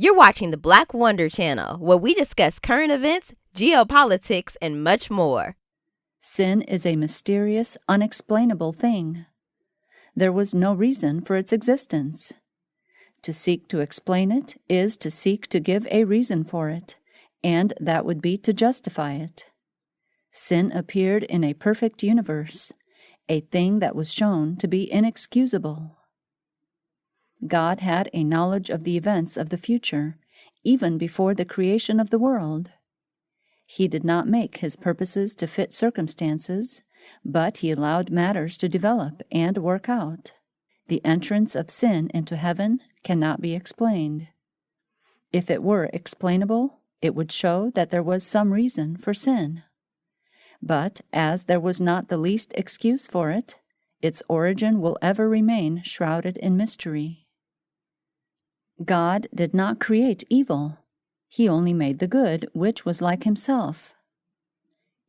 You're watching the Black Wonder Channel, where we discuss current events, geopolitics, and much more. Sin is a mysterious, unexplainable thing. There was no reason for its existence. To seek to explain it is to seek to give a reason for it, and that would be to justify it. Sin appeared in a perfect universe, a thing that was shown to be inexcusable. God had a knowledge of the events of the future, even before the creation of the world. He did not make his purposes to fit circumstances, but he allowed matters to develop and work out. The entrance of sin into heaven cannot be explained. If it were explainable, it would show that there was some reason for sin. But as there was not the least excuse for it, its origin will ever remain shrouded in mystery. God did not create evil. He only made the good, which was like himself.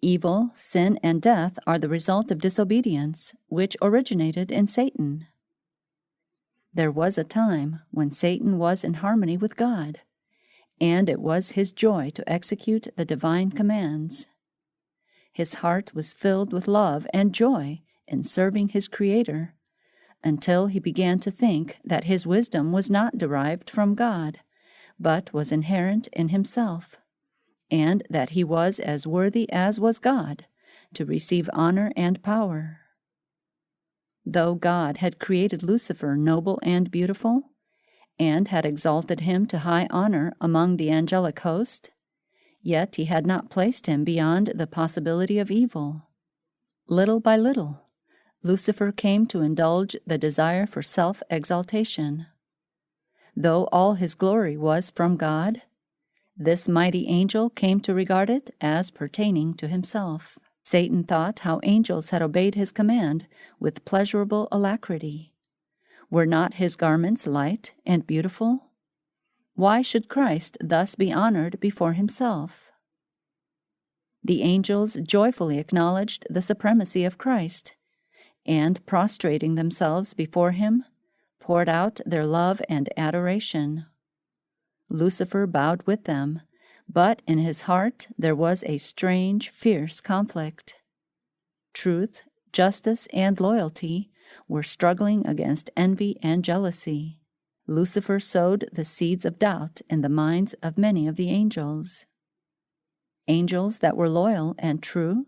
Evil, sin, and death are the result of disobedience, which originated in Satan. There was a time when Satan was in harmony with God, and it was his joy to execute the divine commands. His heart was filled with love and joy in serving his Creator, until he began to think that his wisdom was not derived from God, but was inherent in himself, and that he was as worthy as was God to receive honor and power. Though God had created Lucifer noble and beautiful, and had exalted him to high honor among the angelic host, yet he had not placed him beyond the possibility of evil. Little by little, Lucifer came to indulge the desire for self-exaltation. Though all his glory was from God, this mighty angel came to regard it as pertaining to himself. Satan thought how angels had obeyed his command with pleasurable alacrity. Were not his garments light and beautiful? Why should Christ thus be honored before himself? The angels joyfully acknowledged the supremacy of Christ, and prostrating themselves before him, poured out their love and adoration. Lucifer bowed with them, but in his heart there was a strange, fierce conflict. Truth, justice, and loyalty were struggling against envy and jealousy. Lucifer sowed the seeds of doubt in the minds of many of the angels. Angels that were loyal and true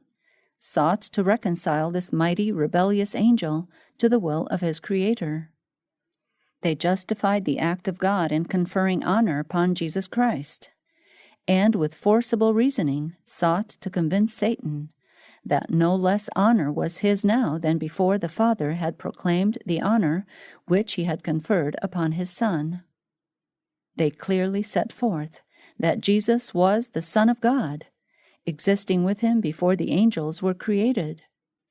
sought to reconcile this mighty, rebellious angel to the will of his Creator. They justified the act of God in conferring honor upon Jesus Christ, and with forcible reasoning sought to convince Satan that no less honor was his now than before the Father had proclaimed the honor which he had conferred upon his Son. They clearly set forth that Jesus was the Son of God, existing with him before the angels were created.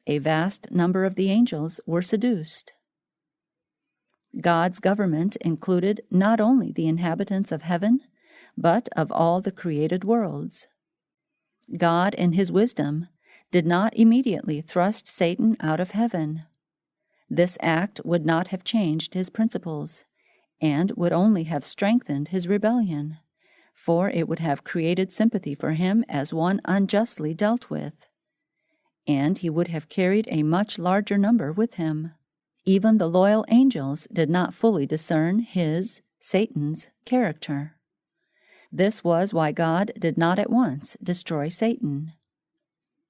A vast number of the angels were seduced. God's government included not only the inhabitants of heaven, but of all the created worlds. God, in his wisdom, did not immediately thrust Satan out of heaven. This act would not have changed his principles, and would only have strengthened his rebellion, for it would have created sympathy for him as one unjustly dealt with, and he would have carried a much larger number with him. Even the loyal angels did not fully discern his, Satan's, character. This was why God did not at once destroy Satan.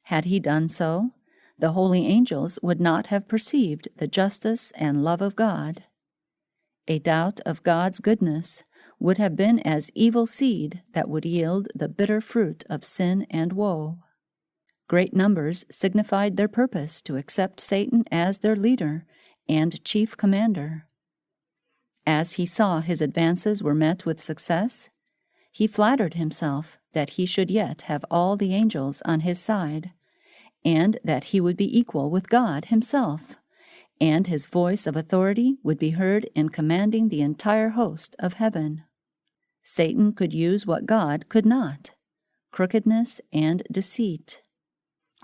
Had he done so, the holy angels would not have perceived the justice and love of God. A doubt of God's goodness would have been as evil seed that would yield the bitter fruit of sin and woe. Great numbers signified their purpose to accept Satan as their leader and chief commander. As he saw his advances were met with success, he flattered himself that he should yet have all the angels on his side, and that he would be equal with God himself, and his voice of authority would be heard in commanding the entire host of heaven. Satan could use what God could not: crookedness and deceit.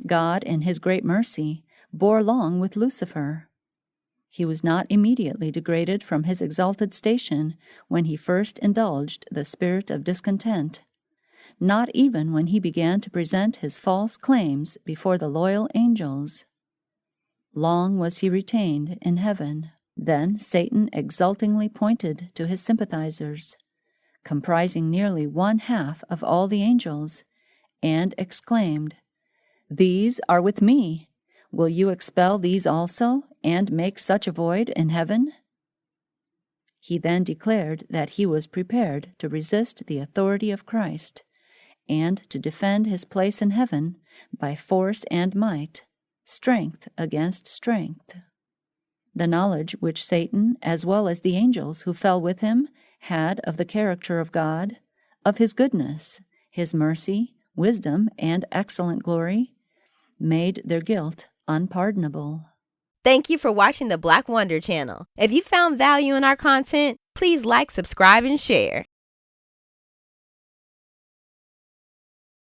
God, in his great mercy, bore long with Lucifer. He was not immediately degraded from his exalted station when he first indulged the spirit of discontent, not even when he began to present his false claims before the loyal angels. Long was he retained in heaven. Then Satan exultingly pointed to his sympathizers, comprising nearly 1/2 of all the angels, and exclaimed, "These are with me. Will you expel these also, and make such a void in heaven?" He then declared that he was prepared to resist the authority of Christ, and to defend his place in heaven by force and might, strength against strength. The knowledge which Satan, as well as the angels who fell with him, had of the character of God, of his goodness, his mercy, wisdom, and excellent glory, made their guilt unpardonable. Thank you for watching the Black Wonder channel. If you found value in our content, please like, subscribe, and share.